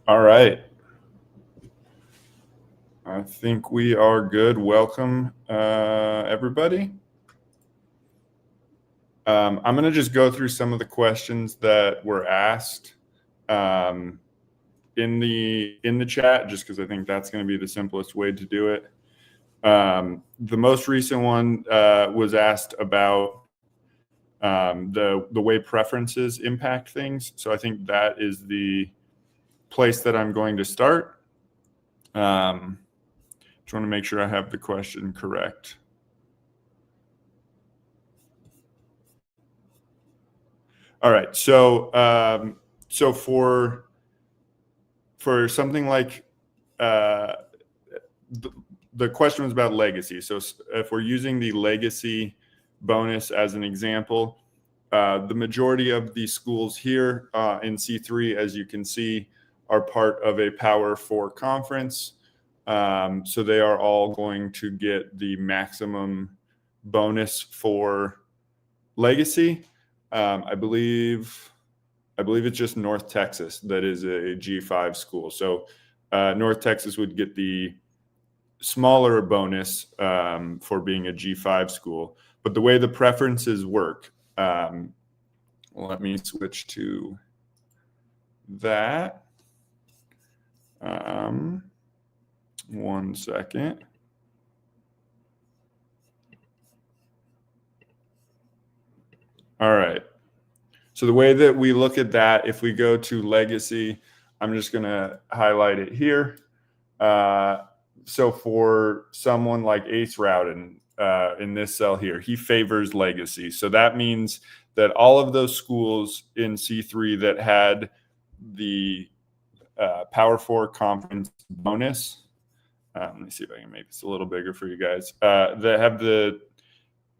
All right. I think we are good. Welcome, everybody. I'm going to just go through some of the questions that were asked in the chat, just because I think that's going to be the simplest way to do it. The most recent one was asked about the way preferences impact things. So I think that is the place that I'm going to start. Just want to make sure I have the question correct. All right. So for something like the question was about legacy. So if we're using the legacy bonus as an example, the majority of the schools here in C3, as you can see, are part of a Power 4 conference. So they are all going to get the maximum bonus for legacy. I believe it's just North Texas that is a G5 school. So North Texas would get the smaller bonus for being a G5 school. But the way the preferences work, let me switch to that. One second. All right. So the way that we look at that, if we go to legacy, I'm just going to highlight it here. So for someone like Ace Rowden in this cell here, he favors legacy. So that means that all of those schools in C3 that had the Power 4 conference bonus, let me see if I can make this a little bigger for you guys, that have the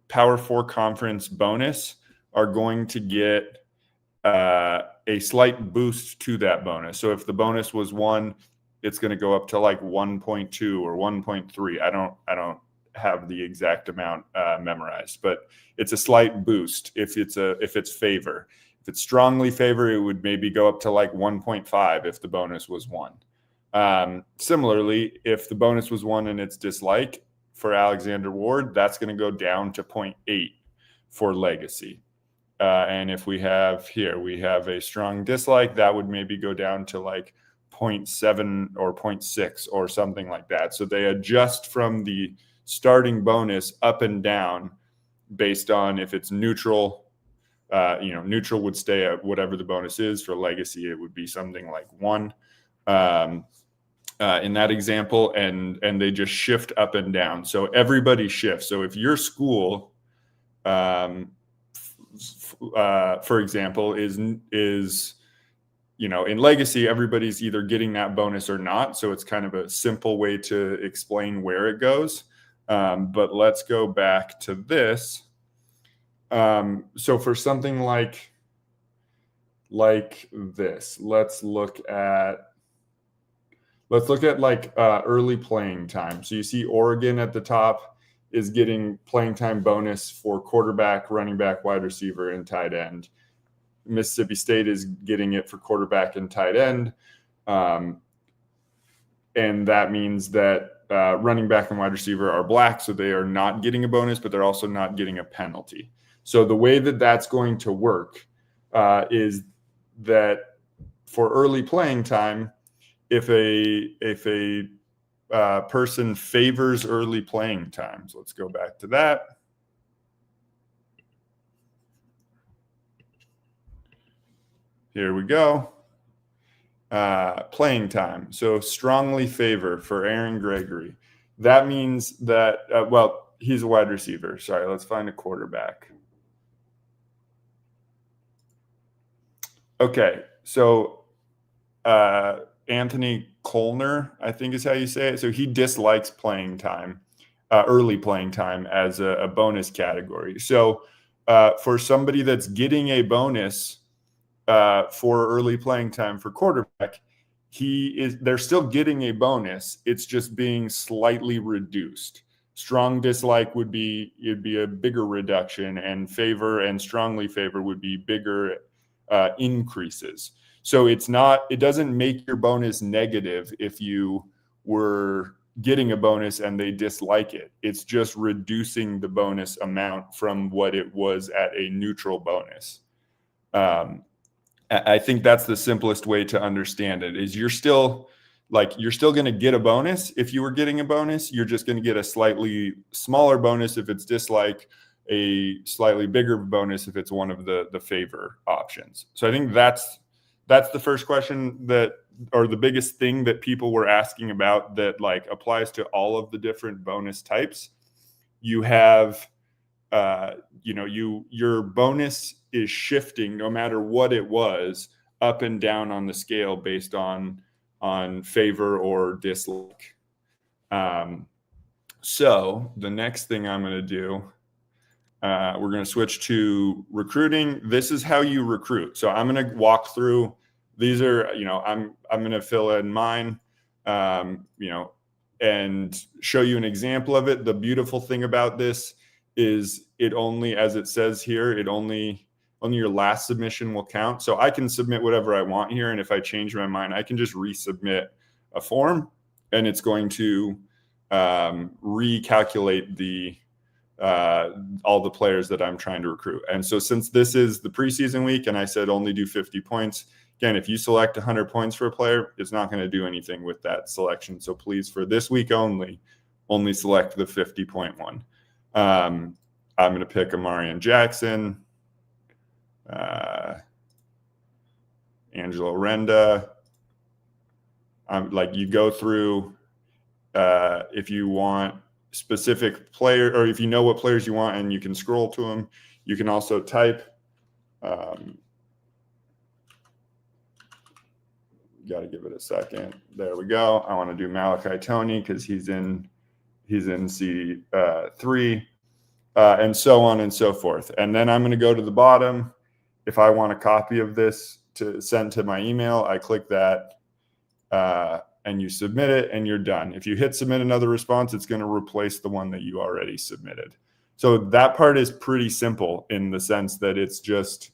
Power 4 conference bonus are going to get a slight boost to that bonus. So if the bonus was 1, it's going to go up to like 1.2 or 1.3. I don't have the exact amount memorized, but it's a slight boost if it's favor. If it's strongly favor, it would maybe go up to like 1.5 if the bonus was 1. Similarly, if the bonus was 1 and it's dislike for Alexander Ward, that's going to go down to 0.8 for legacy. And if we have a strong dislike, that would maybe go down to like 0.7 or 0.6 or something like that. So they adjust from the starting bonus up and down based on if it's neutral. Neutral would stay at whatever the bonus is. For legacy, it would be something like 1 in that example, and they just shift up and down. So everybody shifts. So if your school for example, is in legacy, everybody's either getting that bonus or not. So it's kind of a simple way to explain where it goes. But let's go back to this. So for something like this, let's look at like early playing time. So you see Oregon at the top is getting playing time bonus for quarterback, running back, wide receiver, and tight end. Mississippi State is getting it for quarterback and tight end. And that means that running back and wide receiver are black, so they are not getting a bonus, but they're also not getting a penalty. So the way that that's going to work is that for early playing time, if a person favors early playing time. So let's go back to that. Here we go. Playing time. So strongly favor for Aaron Gregory. That means that, he's a wide receiver. Sorry, let's find a quarterback. Okay, so Anthony Colner, I think is how you say it. So he dislikes playing time, early playing time as a bonus category. So for somebody that's getting a bonus for early playing time for quarterback, they're still getting a bonus. It's just being slightly reduced. Strong dislike it'd be a bigger reduction, and favor and strongly favor would be bigger increases. So it doesn't make your bonus negative if you were getting a bonus and they dislike it. It's just reducing the bonus amount from what it was at a neutral bonus. I think that's the simplest way to understand it. Is you're still going to get a bonus if you were getting a bonus. You're just going to get a slightly smaller bonus if it's dislike, a slightly bigger bonus if it's one of the favor options. So I think that's the first question or the biggest thing that people were asking about that like applies to all of the different bonus types. You have, your bonus is shifting no matter what it was up and down on the scale based on favor or dislike. So the next thing I'm going to do, we're going to switch to recruiting. This is how you recruit. So I'm going to walk through. These are, I'm going to fill in mine, and show you an example of it. The beautiful thing about this is it only, as it says here, only your last submission will count. So I can submit whatever I want here. And if I change my mind, I can just resubmit a form and it's going to recalculate all the players that I'm trying to recruit. And so since this is the preseason week and I said only do 50 points, again, if you select 100 points for a player, it's not going to do anything with that selection. So please, for this week only select the 50-point one. I'm going to pick Amarian Jackson, Angelo Renda. You go through, if you want specific player, or if you know what players you want and you can scroll to them, you can also type. Got to give it a second. There we go. I want to do Malachi Tony because he's in C3, and so on and so forth. And then I'm going to go to the bottom. If I want a copy of this to send to my email, I click that, and you submit it, and you're done. If you hit submit another response, it's going to replace the one that you already submitted. So that part is pretty simple in the sense that it's just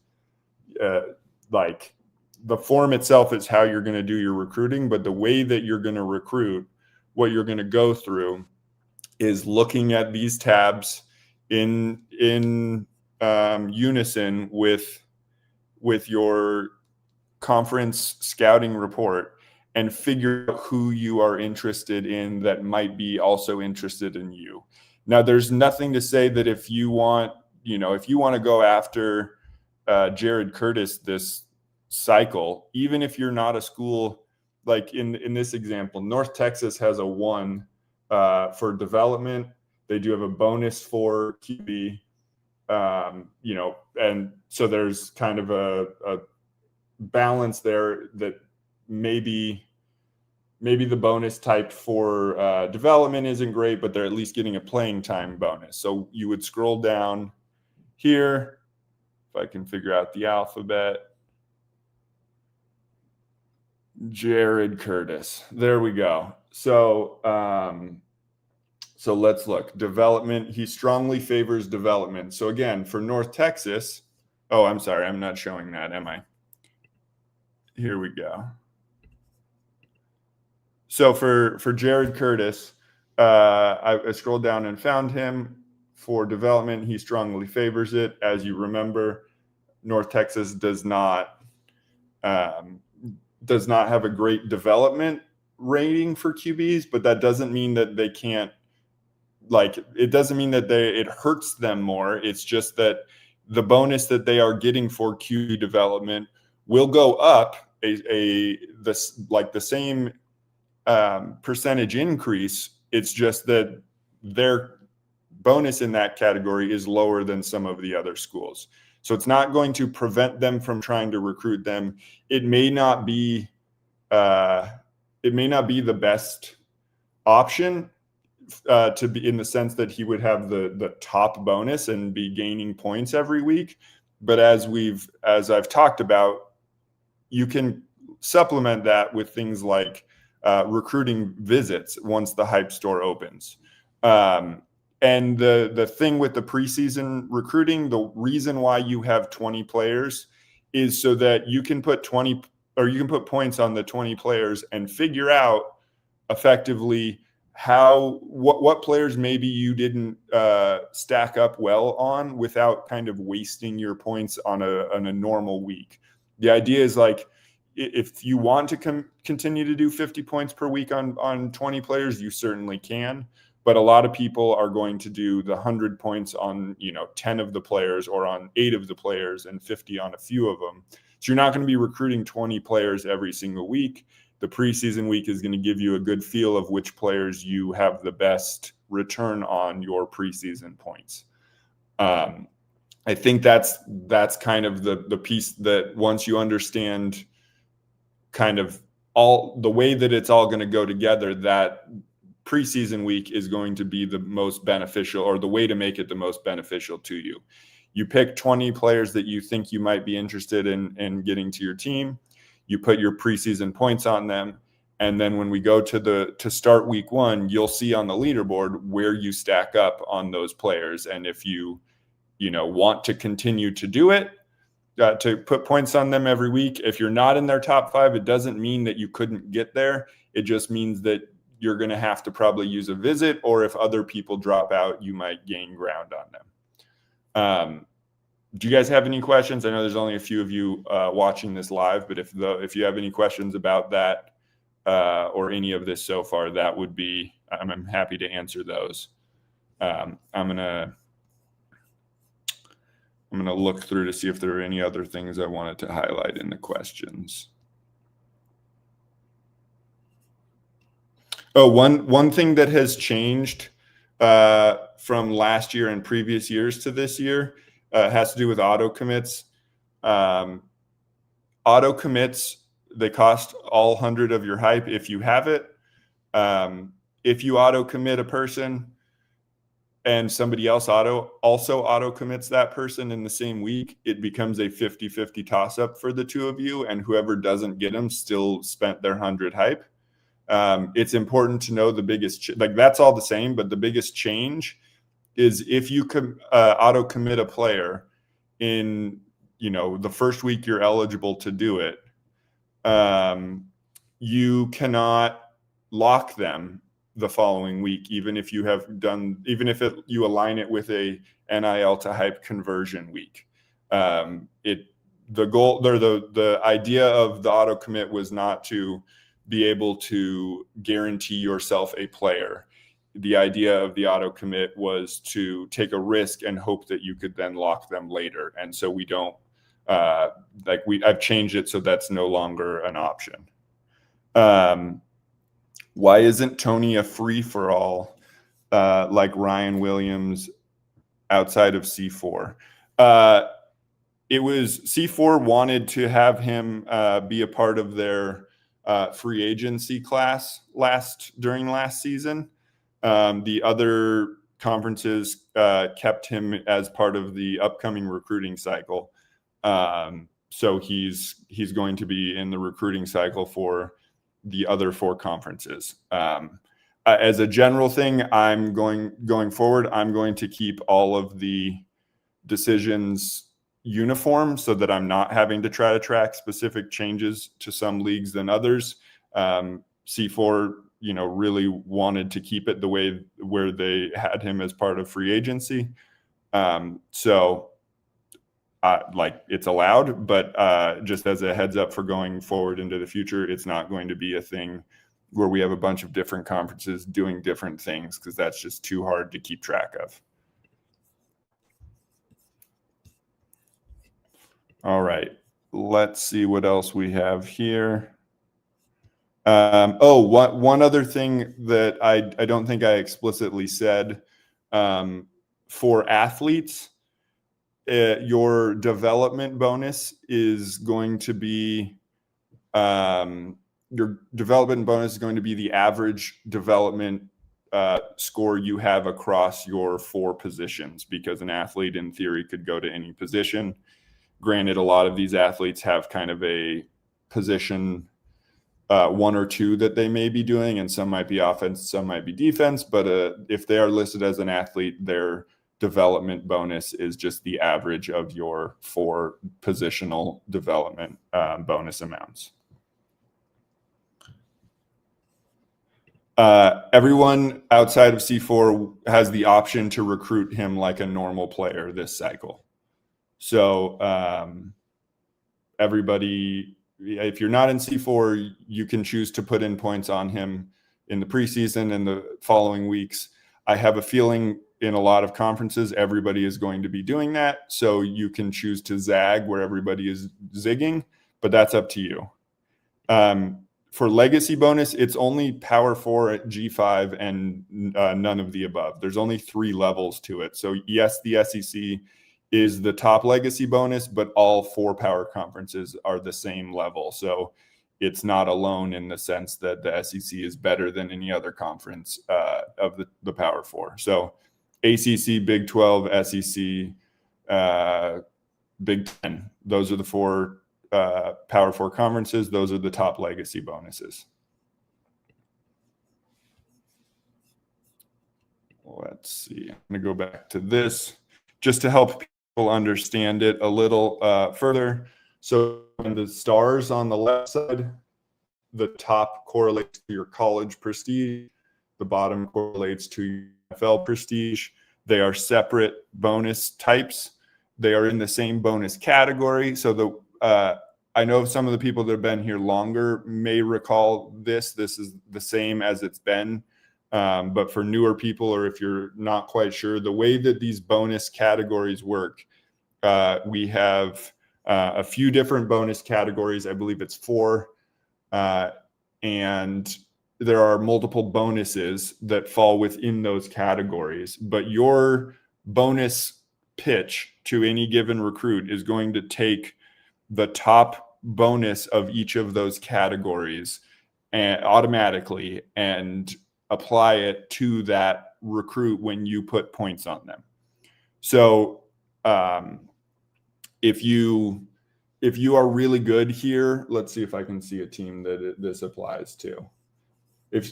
the form itself is how you're going to do your recruiting, but the way that you're going to recruit, what you're going to go through is looking at these tabs in unison with your conference scouting report and figure out who you are interested in that might be also interested in you. Now, there's nothing to say that if you want to go after Jared Curtis this cycle, even if you're not a school, like in this example, North Texas has a 1 for development. They do have a bonus for QB, and so there's kind of a balance there that maybe the bonus type for development isn't great, but they're at least getting a playing time bonus. So you would scroll down here, if I can figure out the alphabet. Jared Curtis. There we go. So let's look. Development. He strongly favors development. So again, for North Texas, I'm sorry, I'm not showing that, am I? Here we go. So for Jared Curtis, I scrolled down and found him. For development, he strongly favors it. As you remember, North Texas does not have a great development rating for QBs, but that doesn't mean that they can't, it doesn't mean that it hurts them more. It's just that the bonus that they are getting for QB development will go up the same percentage increase. It's just that their bonus in that category is lower than some of the other schools. So it's not going to prevent them from trying to recruit them. It may not be the best option to be, in the sense that he would have the top bonus and be gaining points every week. But as I've talked about, you can supplement that with things like recruiting visits once the Hype Store opens. And the thing with the preseason recruiting, the reason why you have 20 players is so that you can put 20 points on the 20 players and figure out effectively what players maybe you didn't stack up well on without kind of wasting your points on a normal week. The idea is like, if you want to continue to do 50 points per week on 20 players, you certainly can. But a lot of people are going to do the 100 points on 10 of the players or on 8 of the players and 50 on a few of them. So you're not going to be recruiting 20 players every single week. The preseason week is going to give you a good feel of which players you have the best return on your preseason points. I think that's kind of the piece that once you understand kind of all the way that it's all going to go together, that preseason week is going to be the most beneficial, or the way to make it the most beneficial to you. You pick 20 players that you think you might be interested in getting to your team. You put your preseason points on them. And then when we go to start week 1, you'll see on the leaderboard where you stack up on those players. And if you want to continue to do it, to put points on them every week, if you're not in their top 5, it doesn't mean that you couldn't get there. It just means that you're going to have to probably use a visit, or if other people drop out, you might gain ground on them. Do you guys have any questions? I know there's only a few of you watching this live, but if you have any questions about that or any of this so far, that would be, I'm happy to answer those. I'm gonna look through to see if there are any other things I wanted to highlight in the questions. Oh, one thing that has changed from last year and previous years to this year has to do with auto commits. Auto commits, they cost all 100 of your hype if you have it. If you auto commit a person and somebody else also auto commits that person in the same week, it becomes a 50-50 toss up for the two of you, and whoever doesn't get them still spent their 100 hype. It's important to know the biggest, that's all the same, but the biggest change is if you auto commit a player in, the first week you're eligible to do it, you cannot lock them the following week, even if you you align it with a NIL to hype conversion week. The idea of the auto commit was not to be able to guarantee yourself a player. The idea of the auto commit was to take a risk and hope that you could then lock them later. And so we don't I've changed it so that's no longer an option. Why isn't Tony a free for all like Ryan Williams outside of C4? It was C4 wanted to have him be a part of their free agency class during last season. The other conferences kept him as part of the upcoming recruiting cycle. So he's going to be in the recruiting cycle for the other 4 conferences. As a general thing, I'm going forward, I'm going to keep all of the decisions uniform so that I'm not having to try to track specific changes to some leagues than others. C4, really wanted to keep it the way where they had him as part of free agency. It's allowed, but just as a heads up for going forward into the future, it's not going to be a thing where we have a bunch of different conferences doing different things, because that's just too hard to keep track of. All right, let's see what else we have here. One other thing that I don't think I explicitly said, for athletes, your development bonus is going to be the average development score you have across your 4 positions, because an athlete in theory could go to any position. Granted, a lot of these athletes have kind of a position 1 or 2 that they may be doing, and some might be offense, some might be defense, but if they are listed as an athlete, their development bonus is just the average of your 4 positional development bonus amounts. Everyone outside of C4 has the option to recruit him like a normal player this cycle. So everybody, if you're not in C4, you can choose to put in points on him in the preseason and the following weeks. I have a feeling in a lot of conferences, everybody is going to be doing that. So you can choose to zag where everybody is zigging, but that's up to you. For legacy bonus, it's only Power 4 at G5 and none of the above. There's only 3 levels to it. So yes, the SEC is the top legacy bonus, but all 4 power conferences are the same level. So it's not alone in the sense that the SEC is better than any other conference of the Power 4. So ACC, Big 12, SEC, Big 10. Those are the 4 Power 4 conferences. Those are the top legacy bonuses. Let's see. I'm going to go back to this just to help people understand it a little further. So the stars on the left side, the top correlates to your college prestige. The bottom correlates to your NFL prestige. They are separate bonus types. They are in the same bonus category. So I know some of the people that have been here longer may recall this. This is the same as it's been. But for newer people, or if you're not quite sure, the way that these bonus categories work, we have a few different bonus categories. I believe it's 4. And there are multiple bonuses that fall within those categories. But your bonus pitch to any given recruit is going to take the top bonus of each of those categories and automatically and apply it to that recruit when you put points on them. So if you are really good here, let's see if I can see a team that this applies to.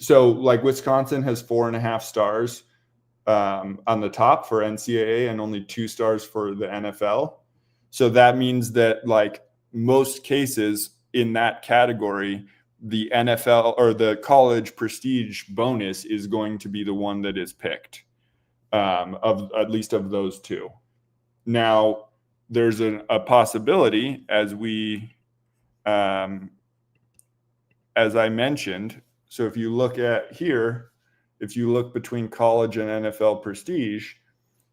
Like Wisconsin has 4.5 stars on the top for NCAA and only 2 stars for the NFL. So that means that like most cases in that category, the NFL or the college prestige bonus is going to be the one that is picked of at least of those 2. Now, there's a possibility as I mentioned. So if you look at here, if you look between college and NFL prestige,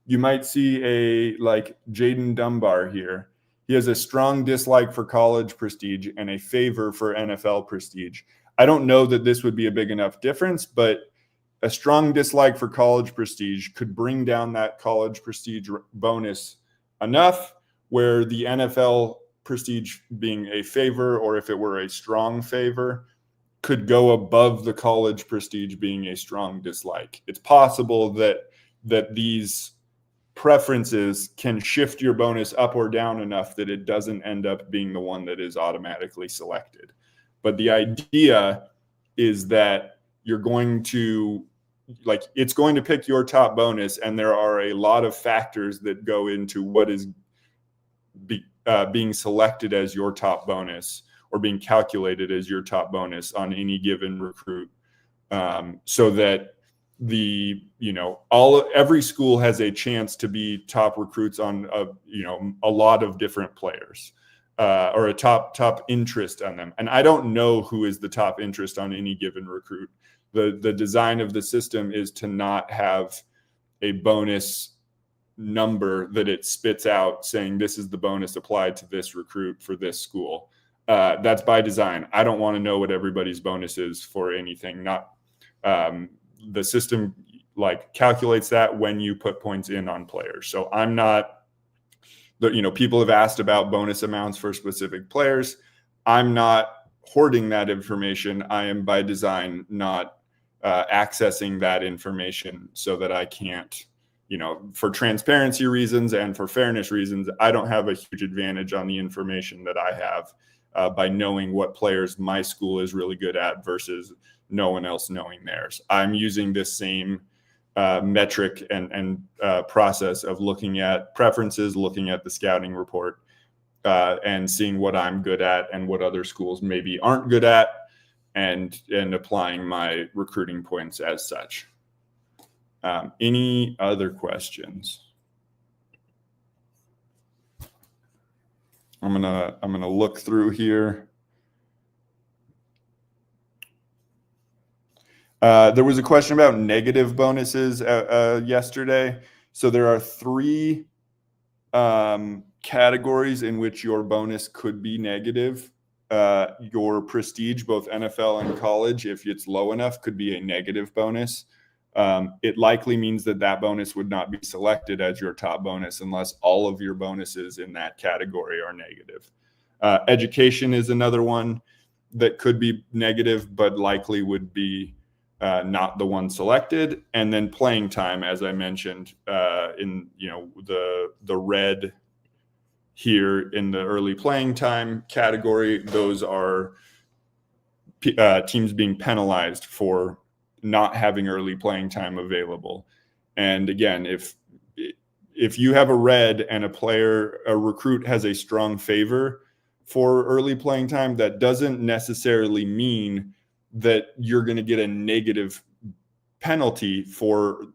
you might see a like Jaden Dunbar here. He has a strong dislike for college prestige and a favor for NFL prestige. I don't know that this would be a big enough difference, but a strong dislike for college prestige could bring down that college prestige bonus enough where the NFL prestige being a favor, or if it were a strong favor, could go above the college prestige being a strong dislike. It's possible that these preferences can shift your bonus up or down enough that it doesn't end up being the one that is automatically selected. But the idea is that you're going to it's going to pick your top bonus, and there are a lot of factors that go into what is being selected as your top bonus or being calculated as your top bonus on any given recruit, so that every school has a chance to be top recruits on a lot of different players, or a top interest on them. And I don't know who is the top interest on any given recruit. The design of the system is to not have a bonus number that it spits out saying this is the bonus applied to this recruit for this school. That's by design. I don't want to know what everybody's bonus is for anything. Not the system calculates that when you put points in on players. So I'm not, people have asked about bonus amounts for specific players. I'm not hoarding that information. I am by design not accessing that information so that I can't, for transparency reasons and for fairness reasons, I don't have a huge advantage on the information that I have by knowing what players my school is really good at versus no one else knowing theirs. I'm using this same metric and process of looking at preferences, looking at the scouting report, and seeing what I'm good at and what other schools maybe aren't good at, and applying my recruiting points as such. Any other questions? I'm gonna look through here. There was a question about negative bonuses yesterday. So there are 3 categories in which your bonus could be negative. Your prestige, both NFL and college, if it's low enough, could be a negative bonus. It likely means that bonus would not be selected as your top bonus unless all of your bonuses in that category are negative. Education is another one that could be negative, but likely would be not the one selected. And then playing time, as I mentioned, in the red here in the early playing time category, those are teams being penalized for not having early playing time available. And again, if you have a red and a recruit has a strong favor for early playing time, that doesn't necessarily mean that you're going to get a negative penalty for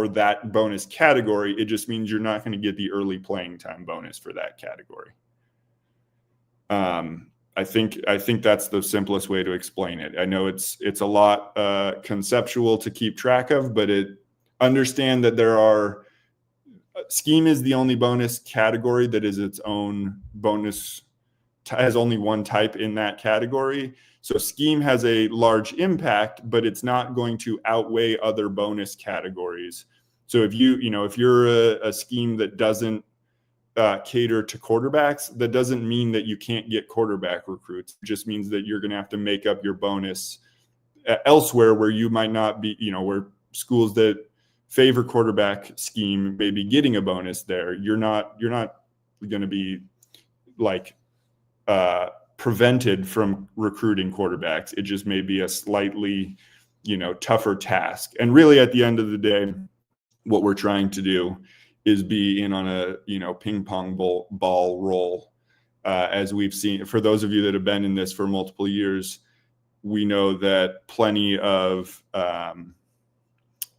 that bonus category. It just means you're not going to get the early playing time bonus for that category. I think that's the simplest way to explain it. I know it's a lot conceptual to keep track of, but understand that scheme is the only bonus category that is its own bonus, has only one type in that category. So scheme has a large impact, but it's not going to outweigh other bonus categories. So if you're a scheme that doesn't cater to quarterbacks, that doesn't mean that you can't get quarterback recruits. It just means that you're going to have to make up your bonus elsewhere where you might not be, where schools that favor quarterback scheme may be getting a bonus there. You're not going to be like prevented from recruiting quarterbacks. It just may be a slightly, tougher task. And really at the end of the day, what we're trying to do is be in on a, ping pong ball roll. As we've seen, for those of you that have been in this for multiple years, we know that plenty of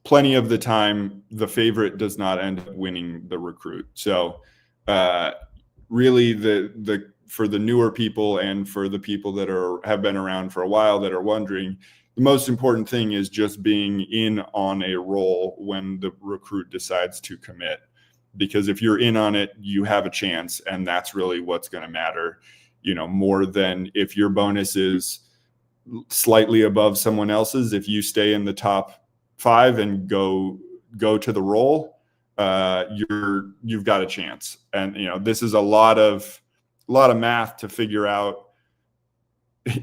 the time, the favorite does not end up winning the recruit. So really for the newer people and for the people that have been around for a while that are wondering, the most important thing is just being in on a roll when the recruit decides to commit. Because if you're in on it, you have a chance, and that's really what's going to matter, more than if your bonus is slightly above someone else's. If you stay in the top 5 and go to the roll, you've got a chance. And this is a lot of math to figure out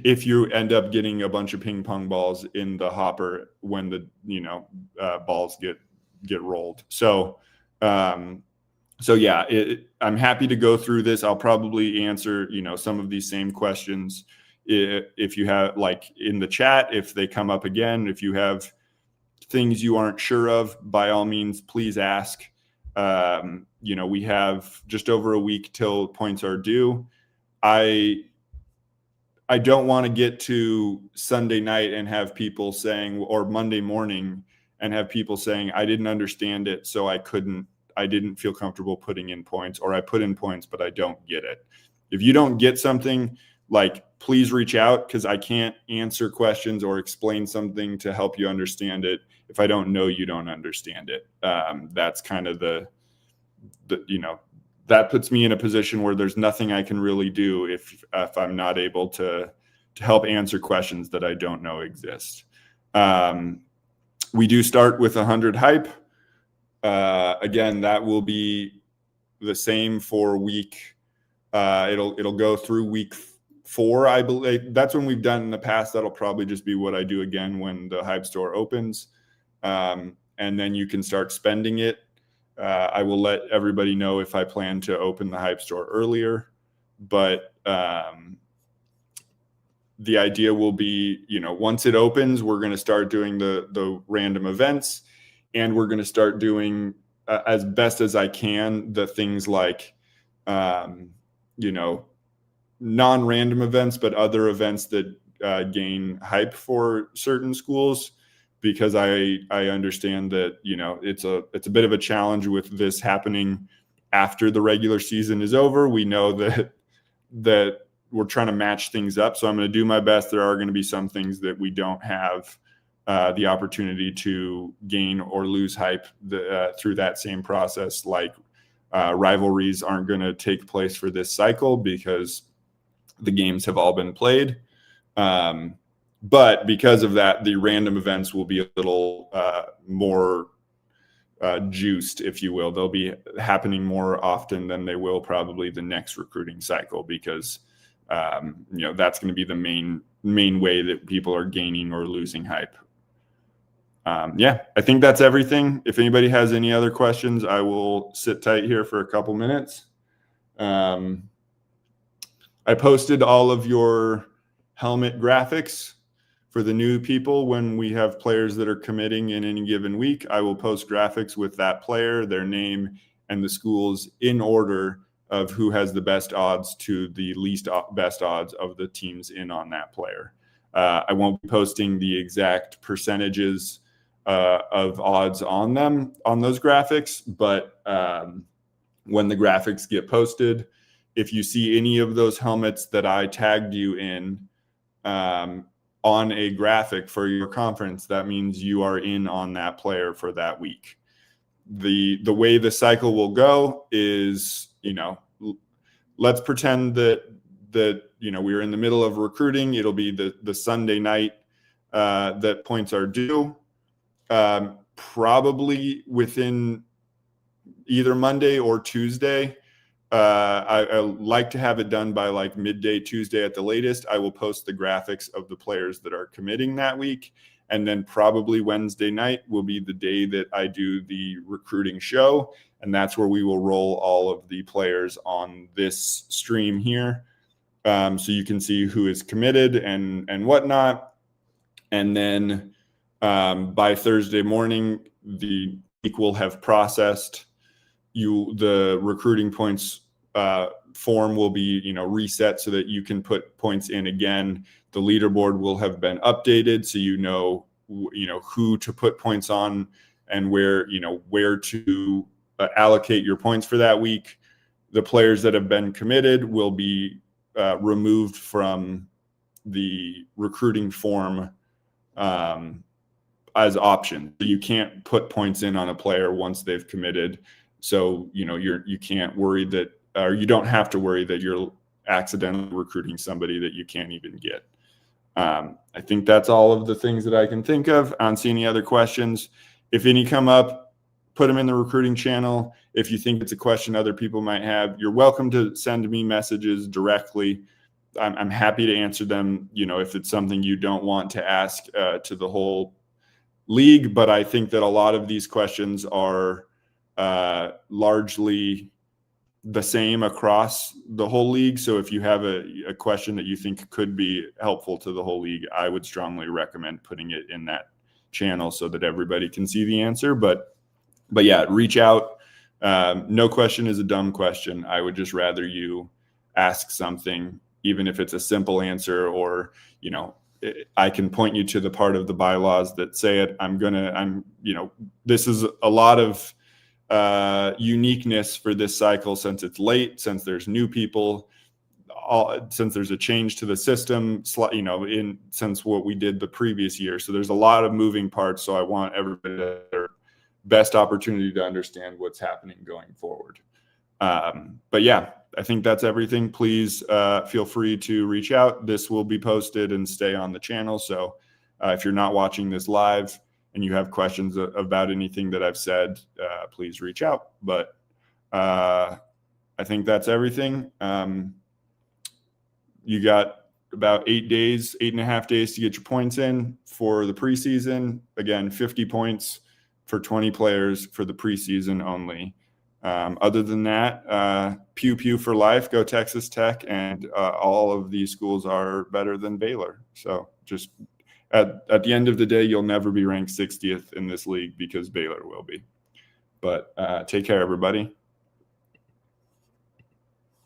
if you end up getting a bunch of ping pong balls in the hopper when the balls get rolled. So yeah, I'm happy to go through this. I'll probably answer some of these same questions if you have, like, in the chat, if they come up again. If you have things you aren't sure of, by all means, please ask. We have just over a week till points are due. I don't want to get to Sunday night and have people saying, or Monday morning and have people saying, I didn't understand it, so I didn't feel comfortable putting in points, or I put in points, but I don't get it. If you don't get something, please reach out, because I can't answer questions or explain something to help you understand it if I don't know you don't understand it. That's kind of that puts me in a position where there's nothing I can really do if I'm not able to help answer questions that I don't know exist. We do start with 100 hype. Again, that will be the same for week. It'll go through week 4, I believe. That's when we've done in the past. That'll probably just be what I do again when the Hype store opens. And then you can start spending it. I will let everybody know if I plan to open the Hype store earlier, but the idea will be, once it opens, we're going to start doing the random events, and we're going to start doing as best as I can the things like, non-random events, but other events that gain hype for certain schools, because I understand that, you know, it's a bit of a challenge with this happening after the regular season is over. We know that we're trying to match things up. So I'm going to do my best. There are going to be some things that we don't have the opportunity to gain or lose hype through that same process. Like rivalries aren't going to take place for this cycle because the games have all been played. But because of that, the random events will be a little more juiced, if you will. They'll be happening more often than they will probably the next recruiting cycle, because you know, that's going to be the main way that people are gaining or losing hype. Yeah, I think that's everything. If anybody has any other questions, I will sit tight here for a couple minutes. I posted all of your helmet graphics for the new people. When we have players that are committing in any given week, I will post graphics with that player, their name, and the schools in order of who has the best odds to the least best odds of the teams in on that player. I won't be posting the exact percentages of odds on them on those graphics, but when the graphics get posted, if you see any of those helmets that I tagged you in on a graphic for your conference, that means you are in on that player for that week. The way the cycle will go is, you know, let's pretend that you know, we're in the middle of recruiting. It'll be the Sunday night that points are due. Probably within either Monday or Tuesday. I like to have it done by like midday Tuesday at the latest. I will post the graphics of the players that are committing that week. And then probably Wednesday night will be the day that I do the recruiting show. And that's where we will roll all of the players on this stream here. So you can see who is committed and whatnot. And then by Thursday morning, the week will have processed. The recruiting points form will be, you know, reset so that you can put points in again. The leaderboard will have been updated, so you know who to put points on and where to allocate your points for that week. The players that have been committed will be removed from the recruiting form as options. You can't put points in on a player once they've committed. So, you know, you can't worry that, or you don't have to worry that you're accidentally recruiting somebody that you can't even get. I think that's all of the things that I can think of. I don't see any other questions. If any come up, put them in the recruiting channel. If you think it's a question other people might have, you're welcome to send me messages directly. I'm happy to answer them, you know, if it's something you don't want to ask to the whole league. But I think that a lot of these questions are largely the same across the whole league. So if you have a question that you think could be helpful to the whole league, I would strongly recommend putting it in that channel so that everybody can see the answer. But yeah, reach out. No question is a dumb question. I would just rather you ask something, even if it's a simple answer, or, you know, I can point you to the part of the bylaws that say it. This is a lot of uniqueness for this cycle, since it's late, since there's new people, since there's a change to the system, you know, since what we did the previous year. So there's a lot of moving parts. So I want everybody to have their best opportunity to understand what's happening going forward. But yeah, I think that's everything. Please feel free to reach out. This will be posted and stay on the channel. So if you're not watching this live and you have questions about anything that I've said, please reach out. But I think that's everything. You got about 8.5 days to get your points in for the preseason. Again, 50 points for 20 players for the preseason only. Other than that, pew pew for life, go Texas Tech, and all of these schools are better than Baylor. So just at the end of the day, you'll never be ranked 60th in this league because Baylor will be. But take care, everybody.